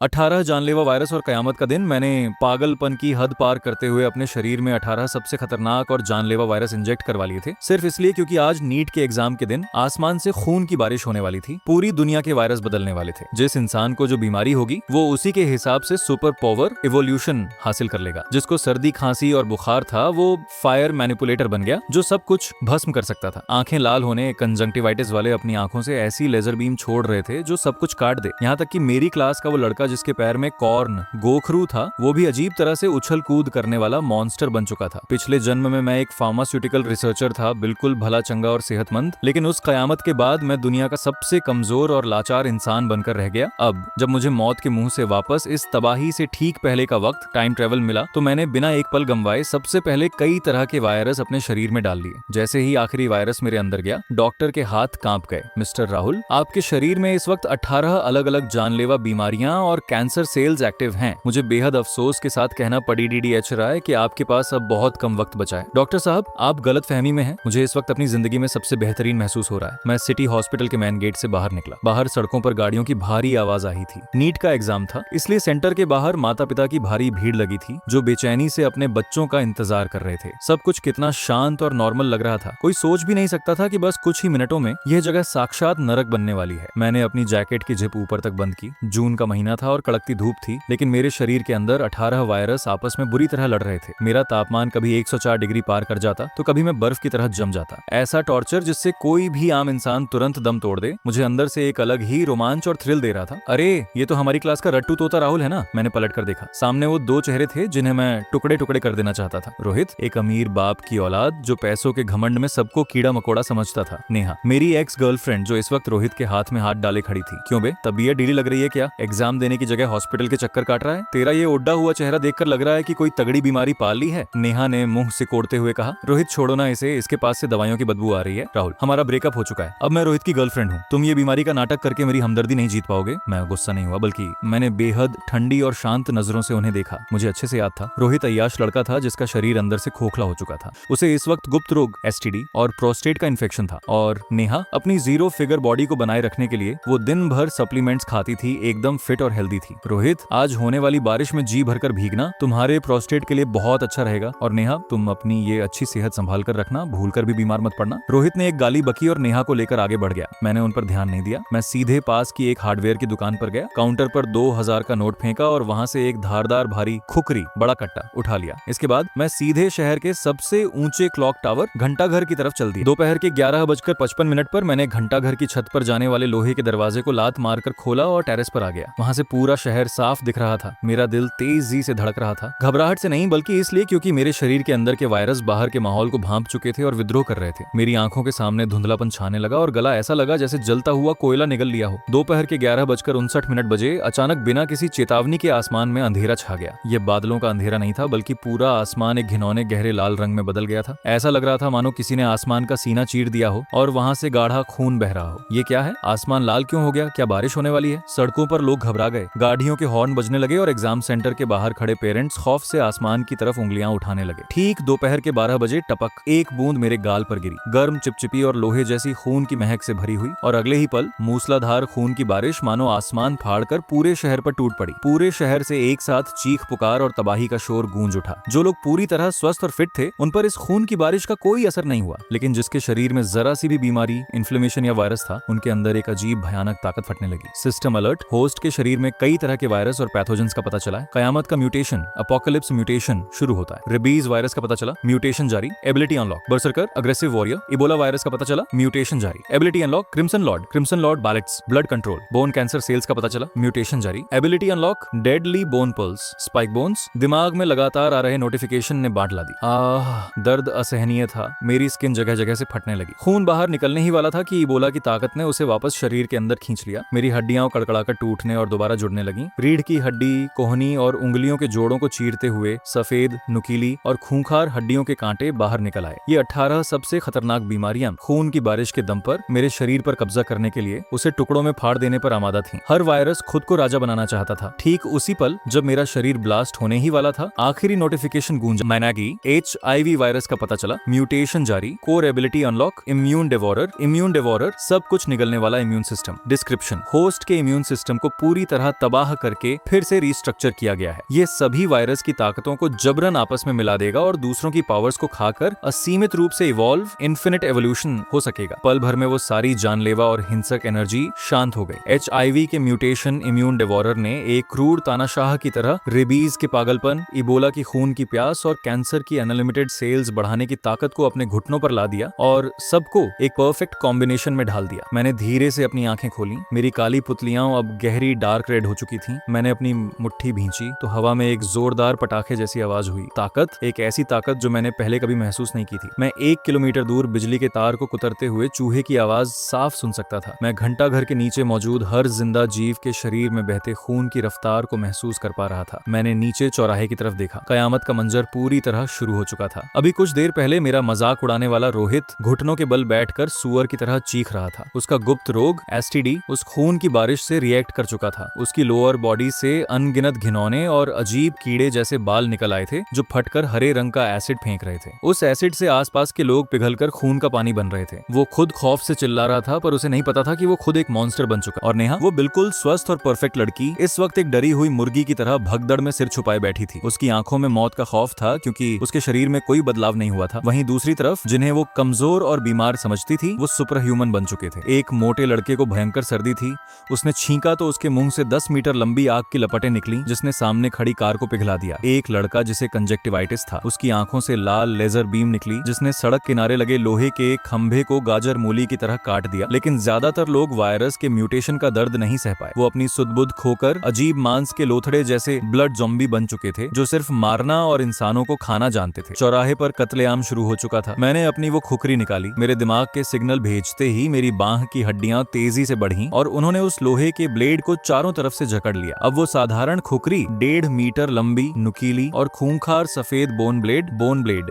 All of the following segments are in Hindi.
18 जानलेवा वायरस और कयामत का दिन। मैंने पागलपन की हद पार करते हुए अपने शरीर में 18 सबसे खतरनाक और जानलेवा वायरस इंजेक्ट करवा लिए थे, सिर्फ इसलिए क्योंकि आज नीट के एग्जाम के दिन आसमान से खून की बारिश होने वाली थी। पूरी दुनिया के वायरस बदलने वाले थे। जिस इंसान को जो बीमारी होगी वो उसी के हिसाब से सुपर पावर इवोल्यूशन हासिल कर लेगा। जिसको सर्दी खांसी और बुखार था वो फायर मैनिपुलेटर बन गया जो सब कुछ भस्म कर सकता था। आंखें लाल होने, कंजंक्टिवाइटिस वाले अपनी आंखों से ऐसी लेजर बीम छोड़ रहे थे जो सब कुछ काट दे। यहाँ तक कि मेरी क्लास का वो लड़का जिसके पैर में कॉर्न गोखरू था, वो भी अजीब तरह से उछल कूद करने वाला मॉन्स्टर बन चुका था। पिछले जन्म में मैं एक फार्मास्यूटिकल रिसर्चर था, बिल्कुल भला चंगा और सेहतमंद, लेकिन उस कयामत के बाद मैं दुनिया का सबसे कमजोर और लाचार इंसान बनकर रह गया। अब जब मुझे मौत के मुंह से वापस इस तबाही से ठीक पहले का वक्त टाइम ट्रेवल मिला तो मैंने बिना एक पल गंवाए सबसे पहले कई तरह के वायरस अपने शरीर में डाल लिए। जैसे ही आखिरी वायरस मेरे अंदर गया, डॉक्टर के हाथ कांप गए। मिस्टर राहुल, आपके शरीर में इस वक्त 18 अलग अलग जानलेवा बीमारियां और कैंसर सेल्स एक्टिव हैं। मुझे बेहद अफसोस के साथ कहना पड़ी DDH राय कि आपके पास अब बहुत कम वक्त बचा है। डॉक्टर साहब, आप गलत फहमी में हैं। मुझे इस वक्त अपनी जिंदगी में सबसे बेहतरीन महसूस हो रहा है। मैं सिटी हॉस्पिटल के मेन गेट से बाहर निकला। बाहर सड़कों पर गाड़ियों की भारी आवाज आई थी। नीट का एग्जाम था, इसलिए सेंटर के बाहर माता पिता की भारी भीड़ लगी थी जो बेचैनी से अपने बच्चों का इंतजार कर रहे थे। सब कुछ कितना शांत और नॉर्मल लग रहा था। कोई सोच भी नहीं सकता था कि बस कुछ ही मिनटों में यह जगह साक्षात नरक बनने वाली है। मैंने अपनी जैकेट की जिप ऊपर तक बंद की। जून का महीना था और कड़कती धूप थी, लेकिन मेरे शरीर के अंदर 18 वायरस आपस में बुरी तरह लड़ रहे थे। मेरा तापमान कभी 104 डिग्री पार कर जाता तो कभी मैं बर्फ की तरह जम जाता। ऐसा टॉर्चर जिससे कोई भी आम इंसान तुरंत दम तोड़ दे, मुझे अंदर से एक अलग ही रोमांच और थ्रिल दे रहा था। अरे, ये तो हमारी क्लास का रट्टू तोता राहुल है ना। मैंने पलट कर देखा। सामने वो दो चेहरे थे जिन्हें मैं टुकड़े टुकड़े कर देना चाहता था। रोहित, एक अमीर बाप की औलाद जो पैसों के घमंड में सबको कीड़ा मकोड़ा समझता था। नेहा, मेरी एक्स गर्लफ्रेंड जो इस वक्त रोहित के हाथ में हाथ डाले खड़ी थी। क्यों बे, तबीयत ढीली लग रही है क्या? एग्जाम देने की जगह हॉस्पिटल के चक्कर काट रहा है? तेरा ये ओड्डा हुआ चेहरा देखकर लग रहा है कि कोई तगड़ी बीमारी पाल ली है। नेहा ने मुंह सिकोड़ते हुए कहा। रोहित, छोड़ो ना इसे, इसके पास से दवाइयों की बदबू आ रही है। राहुल, हमारा ब्रेकअप हो चुका है। अब मैं रोहित की गर्लफ्रेंड हूँ। तुम ये बीमारी का नाटक करके मेरी हमदर्दी नहीं जीत पाओगे। मैं गुस्सा नहीं हुआ, बल्कि मैंने बेहद ठंडी और शांत नजरों से उन्हें देखा। मुझे अच्छे से याद था, रोहित अय्याश लड़का था जिसका शरीर अंदर से खोखला हो चुका था। उसे इस वक्त गुप्त रोग STD और प्रोस्टेट का इन्फेक्शन था। और नेहा, अपनी जीरो फिगर बॉडी को बनाए रखने के लिए वो दिन भर सप्लीमेंट्स खाती थी, एकदम फिट और हेल्दी थी। रोहित, आज होने वाली बारिश में जी भरकर भीगना तुम्हारे प्रोस्टेट के लिए बहुत अच्छा रहेगा। और नेहा, तुम अपनी ये अच्छी सेहत संभाल कर रखना, भूलकर भी बीमार मत पड़ना। रोहित ने एक गाली बकी और नेहा को लेकर आगे बढ़ गया। मैंने उन पर ध्यान नहीं दिया। मैं सीधे पास की एक हार्डवेयर की दुकान पर गया, काउंटर पर 2000 का नोट फेंका और वहां से एक धारदार भारी खुकरी बड़ा कट्टा उठा लिया। इसके बाद मैं सीधे शहर के सबसे ऊंचे क्लॉक टावर घंटाघर की तरफ चल दिया। दोपहर के 11:55 पर मैंने घंटाघर की छत पर जाने वाले लोहे के दरवाजे को लात मारकर खोला और टेरेस पर आ गया। वहां से पूरा शहर साफ दिख रहा था। मेरा दिल तेजी से धड़क रहा था, घबराहट से नहीं बल्कि इसलिए क्योंकि मेरे शरीर के अंदर के वायरस बाहर के माहौल को भांप चुके थे और विद्रोह कर रहे थे। मेरी आंखों के सामने धुंधलापन छाने लगा और गला ऐसा लगा जैसे जलता हुआ कोयला निगल लिया हो। दोपहर के 11:59 बजे अचानक बिना किसी चेतावनी के आसमान में अंधेरा छा गया। यह बादलों का अंधेरा नहीं था, बल्कि पूरा आसमान एक घिनौने गहरे लाल रंग में बदल गया था। ऐसा लग रहा था मानो किसी ने आसमान का सीना चीर दिया हो और वहां से गाढ़ा खून बह रहा हो। ये क्या है? आसमान लाल क्यों हो गया? क्या बारिश होने वाली है? सड़कों पर लोग घबरा गए, गाड़ियों के हॉर्न बजने लगे और एग्जाम सेंटर के बाहर खड़े पेरेंट्स खौफ से आसमान की तरफ उंगलियां उठाने लगे। ठीक दोपहर के 12 बजे टपक एक बूंद मेरे गाल पर गिरी, गर्म, चिपचिपी और लोहे जैसी खून की महक से भरी हुई। और अगले ही पल मूसलाधार खून की बारिश मानो आसमान फाड़कर पूरे शहर पर टूट पड़ी। पूरे शहर से एक साथ चीख पुकार और तबाही का शोर गूंज उठा। जो लोग पूरी तरह स्वस्थ और फिट थे उन पर इस खून की बारिश का कोई असर नहीं हुआ, लेकिन जिसके शरीर में जरा सी भी बीमारी, इन्फ्लेमेशन या वायरस था, उनके अंदर एक अजीब भयानक ताकत फटने लगी। सिस्टम अलर्ट, होस्ट के शरीर में कई तरह के वायरस और पैथोजेंस का पता चला है। कयामत का म्यूटेशन, अपोकलिप्स म्यूटेशन शुरू होता है। रेबीज वायरस का पता चला, म्यूटेशन जारी, ability unlock. Berserker, aggressive warrior. Ebola virus का पता चला, म्यूटेशन जारी, ability unlock. Crimson lord ballets, blood control. Bone cancer cells का पता चला, म्यूटेशन जारी, ability unlock. Deadly bone pulse, spike bones. दिमाग में लगातार आ रहे नोटिफिकेशन ने बांट ला दी। दर्द असहनीय था। मेरी स्किन जगह जगह से फटने लगी। खून बाहर निकलने ही वाला था कि इबोला की ताकत ने उसे वापस शरीर के अंदर खींच लिया। मेरी हड्डियां कड़कड़ाकर टूटने और दोबारा जुड़ने लगी। रीढ़ की हड्डी, कोहनी और उंगलियों के जोड़ों को चीरते हुए सफेद, नुकीली और खूंखार हड्डियों के कांटे बाहर निकल आए। ये 18 सबसे खतरनाक बीमारियां खून की बारिश के दम पर मेरे शरीर पर कब्जा करने के लिए, उसे टुकड़ों में फाड़ देने पर आमादा थी। हर वायरस खुद को राजा बनाना चाहता था। ठीक उसी पल जब मेरा शरीर ब्लास्ट होने ही वाला था, आखिरी नोटिफिकेशन गूंजा। मैनागी HIV वायरस का पता चला, म्यूटेशन जारी, कोर एबिलिटी अनलॉक, इम्यून डेवोरर, सब कुछ निगलने वाला इम्यून सिस्टम। डिस्क्रिप्शन, होस्ट के इम्यून सिस्टम को पूरी तरह तरह तबाह करके फिर से रिस्ट्रक्चर किया गया है। ये सभी वायरस की ताकतों को जबरन आपस में मिला देगा और दूसरों की पावर्स को खाकर असीमित रूप से इवॉल्व, इन्फिनिट एवोल्यूशन हो सकेगा। पल भर में वो सारी जानलेवा और हिंसक एनर्जी शांत हो गई। HIV के म्यूटेशन इम्यून डिवॉरर ने एक क्रूर तानाशाह की तरह रेबीज के पागलपन, इबोला की खून की प्यास और कैंसर की अनलिमिटेड सेल्स बढ़ाने की ताकत को अपने घुटनों पर ला दिया और सबको एक परफेक्ट कॉम्बिनेशन में ढाल दिया। मैंने धीरे से अपनी आंखें खोली। मेरी काली पुतलियां अब गहरी डार्क रेड हो चुकी थीं। मैंने अपनी मुट्ठी भींची तो हवा में एक जोरदार पटाखे जैसी आवाज हुई। ताकत, एक ऐसी ताकत जो मैंने पहले कभी महसूस नहीं की थी। मैं 1 किलोमीटर दूर बिजली के तार को कुतरते हुए चूहे की आवाज साफ सुन सकता था। मैं घंटा घर के नीचे मौजूद हर जिंदा जीव के शरीर में बहते खून की रफ्तार को महसूस कर पा रहा था। मैंने नीचे चौराहे की तरफ देखा। कयामत का मंजर पूरी तरह शुरू हो चुका था। अभी कुछ देर पहले मेरा मजाक उड़ाने वाला रोहित घुटनों के बल बैठकर सुअर की तरह चीख रहा था। उसका गुप्त रोग STD उस खून की बारिश से रिएक्ट कर चुका था। उसकी लोअर बॉडी से अनगिनत घिनौने और अजीब कीड़े जैसे बाल निकल आए थे जो फटकर हरे रंग का एसिड फेंक रहे थे। उस एसिड से आसपास के लोग पिघलकर खून का पानी बन रहे थे। वो खुद खौफ से चिल्ला रहा था पर उसे नहीं पता था कि वो खुद एक मॉन्स्टर बन चुका। और नेहा, वो बिल्कुल स्वस्थ और परफेक्ट लड़की, इस वक्त एक डरी हुई मुर्गी की तरह भगदड़ में सिर छुपाए बैठी थी। उसकी आंखों में मौत का खौफ था क्योंकि उसके शरीर में कोई बदलाव नहीं हुआ था। वहीं दूसरी तरफ जिन्हें वो कमजोर और बीमार समझती थी वो सुपर ह्यूमन बन चुके थे। एक मोटे लड़के को भयंकर सर्दी थी। उसने छींका तो उसके मुंह से 10 मीटर लंबी आग की लपटें निकली जिसने सामने खड़ी कार को पिघला दिया। एक लड़का जिसे कंजक्टिवाइटिस था, उसकी आंखों से लाल लेजर बीम निकली जिसने सड़क किनारे लगे लोहे के एक खंभे को गाजर मूली की तरह काट दिया। लेकिन ज्यादातर लोग वायरस के म्यूटेशन का दर्द नहीं सह पाए। वो अपनी सुध-बुध खोकर अजीब मांस के लोथड़े जैसे ब्लड ज़ॉम्बी बन चुके थे जो सिर्फ मारना और इंसानों को खाना जानते थे। चौराहे पर कत्लेआम शुरू हो चुका था। मैंने अपनी वो खुखरी निकाली। मेरे दिमाग के सिग्नल भेजते ही मेरी बांह की हड्डियां तेजी से बढ़ीं और उन्होंने उस लोहे के ब्लेड को चारों तरफ से जकड़ लिया। अब वो साधारण खुखरी 1.5 मीटर लंबी, नुकीली और खूंखार सफेद बोन ब्लेड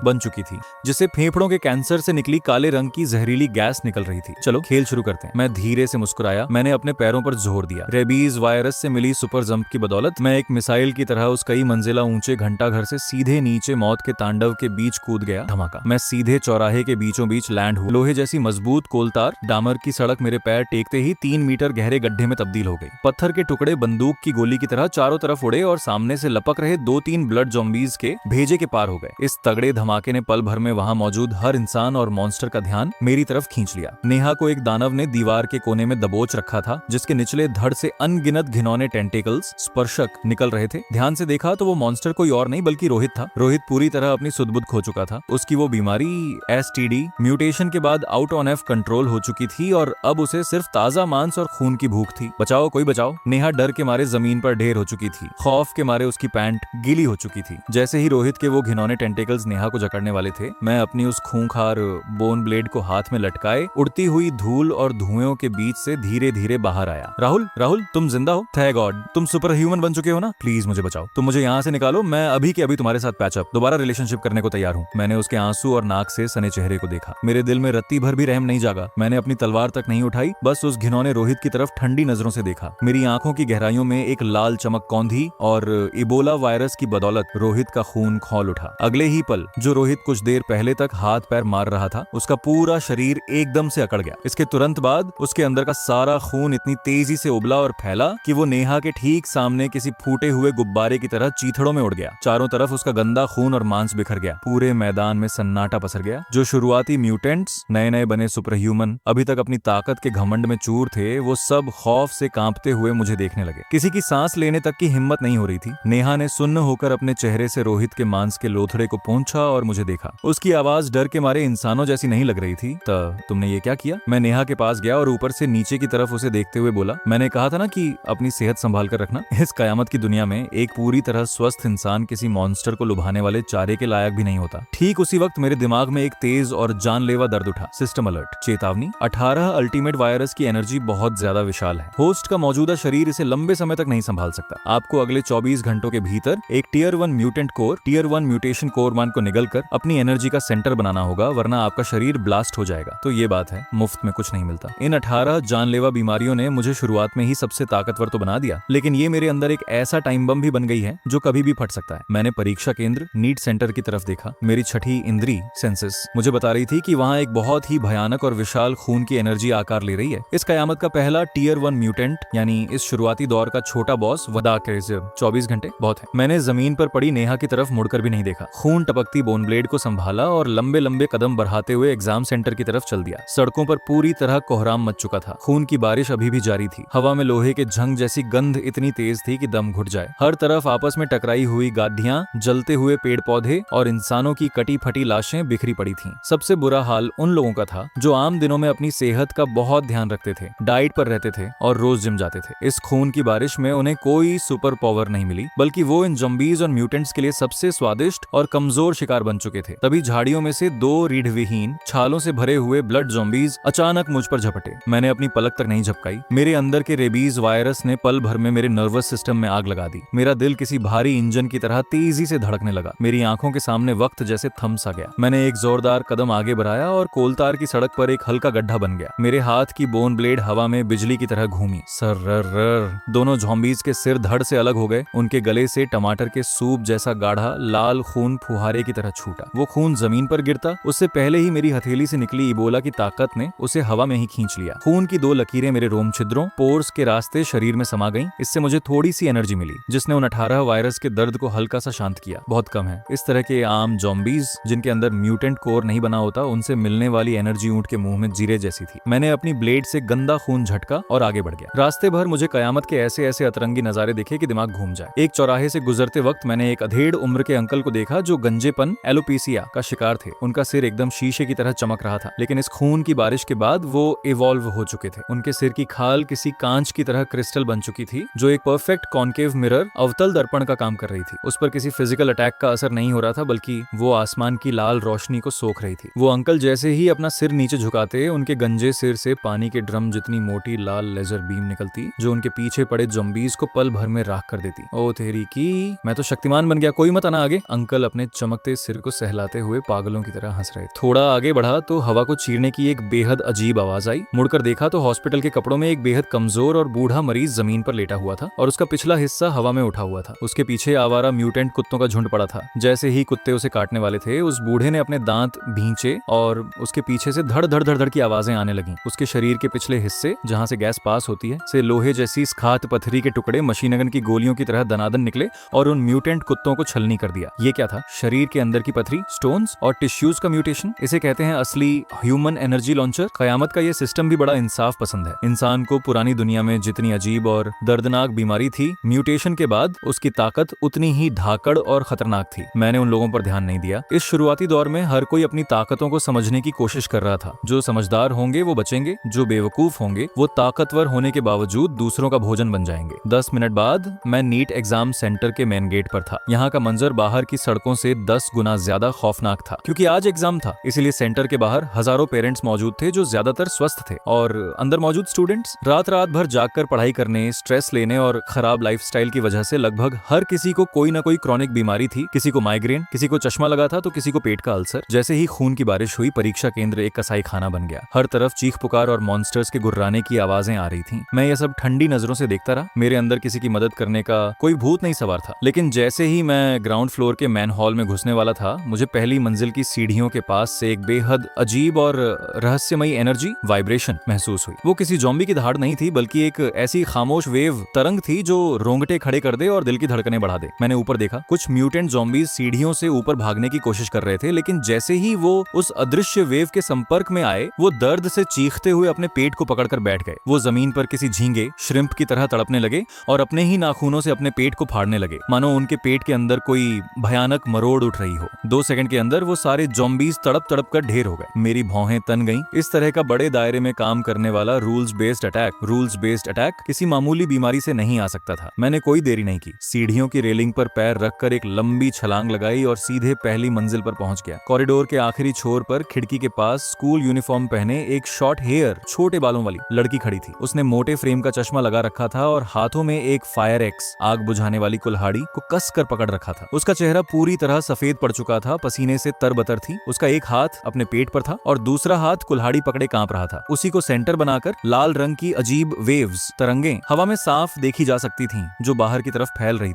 बन चुकी थी जिसे फेफड़ों के कैंसर से निकली काले रंग की जहरीली गैस निकल रही थी। चलो खेल शुरू करते हैं। मैं धीरे से मुस्कुराया। मैंने अपने पैरों पर जोर दिया। रेबीज वायरस से मिली सुपर जंप की बदौलत मैं एक मिसाइल की तरह उस कई मंजिला ऊंचे घंटा घर से सीधे नीचे मौत के तांडव के बीच कूद गया। धमाका। मैं सीधे चौराहे के बीचों बीच लैंड हुआ। लोहे जैसी मजबूत कोलतार डामर की सड़क मेरे पैर टेकते ही 3 मीटर गहरे गड्ढे में तब्दील हो गई। पत्थर के टुकड़े बंदूक की गोली की तरह चारों तरफ उड़े और सामने से लपक रहे 2-3 ब्लड ज़ॉम्बीज के भेजे के पार हो गए। इस तगड़े धमाके ने पल भर में वहां मौजूद हर इंसान और मॉन्स्टर का ध्यान मेरी तरफ खींच लिया। नेहा को एक दानव ने दीवार के कोने में दबोच रखा था जिसके निचले धड़ से अनगिनत घिनौने टेंटिकल्स स्पर्शक निकल रहे थे। ध्यान से देखा तो वो मॉन्स्टर कोई और नहीं बल्कि रोहित था। रोहित पूरी तरह अपनी सुध-बुध खो चुका था। उसकी वो बीमारी STD म्यूटेशन के बाद आउट ऑन एफ कंट्रोल हो चुकी थी और अब उसे सिर्फ ताजा मांस और खून की भूख थी। बचाओ, कोई बचाओ। नेहा डर के मारे जमीन पर ढेर हो चुकी थी। खौफ के मारे उसकी पैंट गीली हो चुकी थी। जैसे ही रोहित के वो घिनौने टेंटिकल्स नेहा को जकड़ने वाले थे, मैं अपनी उस खूंखार बोन ब्लेड को हाथ में लटकाए उड़ती हुई धूल और धुएं के बीच से धीरे धीरे बाहर आया। राहुल, तुम जिंदा हो? थैंक गॉड, तुम सुपर ह्यूमन बन चुके हो ना? प्लीज मुझे बचाओ। तुम मुझे यहाँ से निकालो। मैं अभी के अभी तुम्हारे साथ पैचअप, दोबारा रिलेशनशिप करने को तैयार हूँ। मैंने उसके आंसू और नाक से सने चेहरे को देखा। मेरे दिल में रत्ती भर भी रहम नहीं जागा। मैंने अपनी तलवार तक नहीं उठाई, बस उस घिनौने रोहित की तरफ ठंडी नजरों से देखा। मेरी आंखों की गहराइयों में एक लाल चमक कौंधी और इबोला वायरस की बदौलत रोहित का खून खौल उठा। अगले ही पल जो रोहित कुछ देर पहले तक हाथ पैर मार रहा था, उसका पूरा शरीर एकदम से अकड़ गया। इसके तुरंत बाद उसके अंदर का सारा खून इतनी तेजी से उबला और फैला कि वो नेहा के ठीक सामने किसी फूटे हुए गुब्बारे की तरह चीथड़ों में उड़ गया। चारों तरफ उसका गंदा खून और मांस बिखर गया। पूरे मैदान में सन्नाटा पसर गया। जो शुरुआती म्यूटेंट्स, नए नए बने सुपर ह्यूमन, अभी तक अपनी ताकत के घमंड में चूर थे, वो सब खौफ से कांपते हुए मुझे देखने लगे। किसी की सांस लेने तक की हिम्मत नहीं हो रही थी। नेहा ने सुन्न होकर अपने चेहरे से रोहित के मांस के लोथड़े को पोंछा और मुझे देखा। उसकी आवाज डर के मारे इंसानों जैसी नहीं लग रही थी। तुमने ये क्या किया? मैं नेहा के पास गया और ऊपर से नीचे की तरफ उसे देखते हुए बोला, मैंने कहा था ना कि अपनी सेहत संभाल कर रखना। इस कयामत की दुनिया में एक पूरी तरह स्वस्थ इंसान किसी मॉन्स्टर को लुभाने वाले चारे के लायक भी नहीं होता। ठीक उसी वक्त मेरे दिमाग में एक तेज और जानलेवा दर्द उठा। सिस्टम अलर्ट, चेतावनी। 18 अल्टीमेट वायरस की एनर्जी बहुत ज्यादा विशाल है। होस्ट का मौजूदा शरीर इसे लंबे समय तक नहीं संभाल सकता। आपको अगले 24 घंटों के भीतर एक tier 1 mutant core, tier 1 mutation core 1 को निगलकर अपनी एनर्जी का सेंटर बनाना होगा, वरना आपका शरीर ब्लास्ट हो जाएगा। तो ये बात है, मुफ्त में कुछ नहीं मिलता। इन 18 जानलेवा बीमारियों ने मुझे शुरुआत में ही सबसे ताकतवर तो बना दिया, लेकिन ये मेरे अंदर एक ऐसा टाइम बम भी बन गई है जो कभी भी फट सकता है। मैंने परीक्षा केंद्र नीट सेंटर की तरफ देखा। मेरी छठी इंद्री सेंसेस मुझे बता रही थी कि वहाँ एक बहुत ही भयानक और विशाल खून की एनर्जी आकार ले रही है। इस कयामत का पहला टियर 1 म्यूटेंट यानी इस शुरुआत शुरुआती दौर का छोटा बॉस वदा क्रेजर 24 घंटे बहुत है। मैंने जमीन पर पड़ी नेहा की तरफ मुड़कर भी नहीं देखा। खून टपकती बोन ब्लेड को संभाला और लंबे लंबे कदम बढ़ाते हुए एग्जाम सेंटर की तरफ चल दिया। सड़कों पर पूरी तरह कोहराम मच चुका था। खून की बारिश अभी भी जारी थी। हवा में लोहे के झंग जैसी गंध इतनी तेज थी कि दम घुट जाए। हर तरफ आपस में टकराई हुई गाड़ियां, जलते हुए पेड़ पौधे और इंसानों की कटी फटी लाशें बिखरी पड़ी थीं। सबसे बुरा हाल उन लोगों का था जो आम दिनों में अपनी सेहत का बहुत ध्यान रखते थे, डाइट पर रहते थे और रोज जिम जाते थे। इस खून की बारिश में उन्हें कोई सुपर पावर नहीं मिली, बल्कि वो इन जॉम्बीज और म्यूटेंट्स के लिए सबसे स्वादिष्ट और कमजोर शिकार बन चुके थे। तभी झाड़ियों में से 2 रीढ़ विहीन छालों से भरे हुए ब्लड जॉम्बीज अचानक मुझ पर झपटे। मैंने अपनी पलक तक नहीं झपकाई। मेरे अंदर के रेबीज वायरस ने पल भर में मेरे नर्वस सिस्टम में आग लगा दी। मेरा दिल किसी भारी इंजन की तरह तेजी से धड़कने लगा। मेरी आंखों के सामने वक्त जैसे थम सा गया। मैंने एक जोरदार कदम आगे बढ़ाया और कोलतार की सड़क पर एक हल्का गड्ढा बन गया। मेरे हाथ की बोन ब्लेड हवा में बिजली की तरह घूमी। सर्रर्र। दोनों ज़ॉम्बीज के सिर धड़ से अलग हो गए। उनके गले से टमाटर के सूप जैसा गाढ़ा लाल खून फुहारे की तरह छूटा। वो खून जमीन पर गिरता उससे पहले ही मेरी हथेली से निकली इबोला की ताकत ने उसे हवा में ही खींच लिया। खून की 2 लकीरें मेरे रोम छिद्रों पोर्स के रास्ते शरीर में समा गईं। इससे मुझे थोड़ी सी एनर्जी मिली, जिसने उन 18 वायरस के दर्द को हल्का सा शांत किया। बहुत कम है इस तरह के आम ज़ॉम्बीज जिनके अंदर म्यूटेंट कोर नहीं बना होता, उनसे मिलने वाली एनर्जी ऊंट के मुंह में जीरे जैसी थी। मैंने अपनी ब्लेड से गंदा खून झटका और आगे बढ़ गया। रास्ते भर मुझे कयामत के ऐसे ऐसे अतरंगी नजारे दिखे कि दिमाग घूम जाए। एक चौराहे से गुजरते वक्त मैंने एक अधेड़ उम्र के अंकल को देखा जो गंजेपन एलोपेसिया का शिकार थे। उनका सिर एकदम शीशे की तरह चमक रहा था, लेकिन इस खून की बारिश के बाद वो इवॉल्व हो चुके थे। उनके सिर की खाल किसी कांच की तरह क्रिस्टल बन चुकी थी, जो एक परफेक्ट कॉन्केव मिरर अवतल दर्पण का काम कर रही थी। उस पर किसी फिजिकल अटैक का असर नहीं हो रहा था, बल्कि वो आसमान की लाल रोशनी को सोख रही थी। वो अंकल जैसे ही अपना सिर नीचे झुकाते, उनके गंजे सिर से पानी के ड्रम जितनी मोटी लाल लेजर बीम निकलती, जो उनके पीछे पड़े ज़ॉम्बीज को पल भर में राख कर देती। ओ तेरी की, मैं तो शक्तिमान बन गया, कोई मत आना आगे। अंकल अपने चमकते सिर को सहलाते हुए पागलों की तरह हंस रहे। थोड़ा आगे बढ़ा तो हवा को चीरने की एक बेहद अजीब आवाज आई। मुड़कर देखा तो हॉस्पिटल के कपड़ों में एक बेहद कमजोर और बूढ़ा मरीज जमीन पर लेटा हुआ था और उसका पिछला हिस्सा हवा में उठा हुआ था। उसके पीछे आवारा म्यूटेंट कुत्तों का झुंड पड़ा था। जैसे ही कुत्ते उसे काटने वाले थे, उस बूढ़े ने अपने दांत भींचे और उसके पीछे से धड़ धड़ धड़ धड़ की आवाजें आने लगी। उसके शरीर के पिछले हिस्से, जहां से गैस पास होती है, से लोहे जैसी स्खात पत्थरी के टुकड़े मशीनगन की गोलियों की तरह दनादन निकले और उन म्यूटेंट कुत्तों को छलनी कर दिया। ये क्या था? शरीर के अंदर की पथरी, स्टोन्स और टिश्यूज का म्यूटेशन। इसे कहते हैं असली ह्यूमन एनर्जी लॉन्चर। कयामत का ये सिस्टम भी बड़ा इंसाफ पसंद है। इंसान को पुरानी दुनिया में जितनी अजीब और दर्दनाक बीमारी थी, म्यूटेशन के बाद उसकी ताकत उतनी ही धाकड़ और खतरनाक थी। मैंने उन लोगों पर ध्यान नहीं दिया। इस शुरुआती दौर में हर कोई अपनी ताकतों को समझने की कोशिश कर रहा था। जो समझदार होंगे वो बचेंगे, जो बेवकूफ होंगे वो ताकतवर होने के बावजूद दूसरों का भोजन बन जाएंगे। 10 मिनट बाद मैं नीट एग्जाम सेंटर के मेन गेट पर था। यहाँ का मंजर बाहर की सड़कों से 10 गुना ज्यादा खौफनाक था। क्योंकि आज एग्जाम था, इसीलिए सेंटर के बाहर हजारों पेरेंट्स मौजूद थे जो ज्यादातर स्वस्थ थे, और अंदर मौजूद स्टूडेंट्स रात रात भर जागकर पढ़ाई करने, स्ट्रेस लेने और खराब लाइफस्टाइल की वजह से लगभग हर किसी को कोई ना कोई क्रॉनिक बीमारी थी। किसी को माइग्रेन, किसी को चश्मा लगा था तो किसी को पेट का अल्सर। जैसे ही खून की बारिश हुई, परीक्षा केंद्र एक कसाई खाना बन गया। हर तरफ चीख पुकार और मॉन्स्टर्स के गुर्राने की आवाजें आ रही थीं। मैं ये सब ठंडी नजरों से देखता रहा। मेरे अंदर किसी की मदद करने का कोई भूत नहीं सवार था। लेकिन जैसे ही मैं ग्राउंड फ्लोर के मैन हॉल में घुसने वाला था, मुझे पहली मंजिल की सीढ़ियों के पास से एक बेहद अजीब और रहस्यमयी एनर्जी वाइब्रेशन महसूस हुई। वो किसी ज़ॉम्बी की दहाड़ नहीं थी, बल्कि एक ऐसी खामोश वेव तरंग थी जो रोंगटे खड़े कर दे और दिल की धड़कनें बढ़ा दे। मैंने ऊपर देखा, कुछ म्यूटेंट ज़ॉम्बीज सीढ़ियों से ऊपर भागने की कोशिश कर रहे थे, लेकिन जैसे ही वो उस अदृश्य वेव के संपर्क में आए, वो दर्द से चीखते हुए अपने पेट को पकड़कर बैठ गए। वो जमीन पर किसी झींगे, श्रिम्प की तरह तड़पने लगे और अपने ही नाखूनों से अपने पेट को फाड़ने लगे, मानो उनके पेट के अंदर कोई भयानक मरोड़ उठ रही हो। 2 सेकंड के अंदर वो सारे ज़ॉम्बीज तड़प तड़प कर ढेर हो गए। मेरी भौहें तन गईं। इस तरह का बड़े दायरे में काम करने वाला रूल्स बेस्ड अटैक किसी मामूली बीमारी से नहीं आ सकता था। मैंने कोई देरी नहीं की। सीढ़ियों की रेलिंग पर पैर रखकर एक लंबी छलांग लगाई और सीधे पहली मंजिल पर पहुंच गया। कॉरिडोर के आखिरी छोर पर खिड़की के पास स्कूल यूनिफॉर्म पहने एक शॉर्ट हेयर, छोटे बालों वाली लड़की खड़ी थी। उसने मोटे फ्रेम का चश्मा लगा रखा था और हाथों में एक फायर एक्स, आग बुझाने वाली कुल्हाड़ी को कस कर पकड़ रखा था। उसका चेहरा पूरी तरह सफेद पड़ चुका था, पसीने से तरबतर थी। उसका एक हाथ अपने पेट पर था और दूसरा हाथ कुल्हाड़ी पकड़े कांप रहा था। उसी को सेंटर बनाकर लाल रंग की अजीब वेव्स, तरंगे हवा में साफ देखी जा सकती थीं, जो बाहर की तरफ फैल रही थी।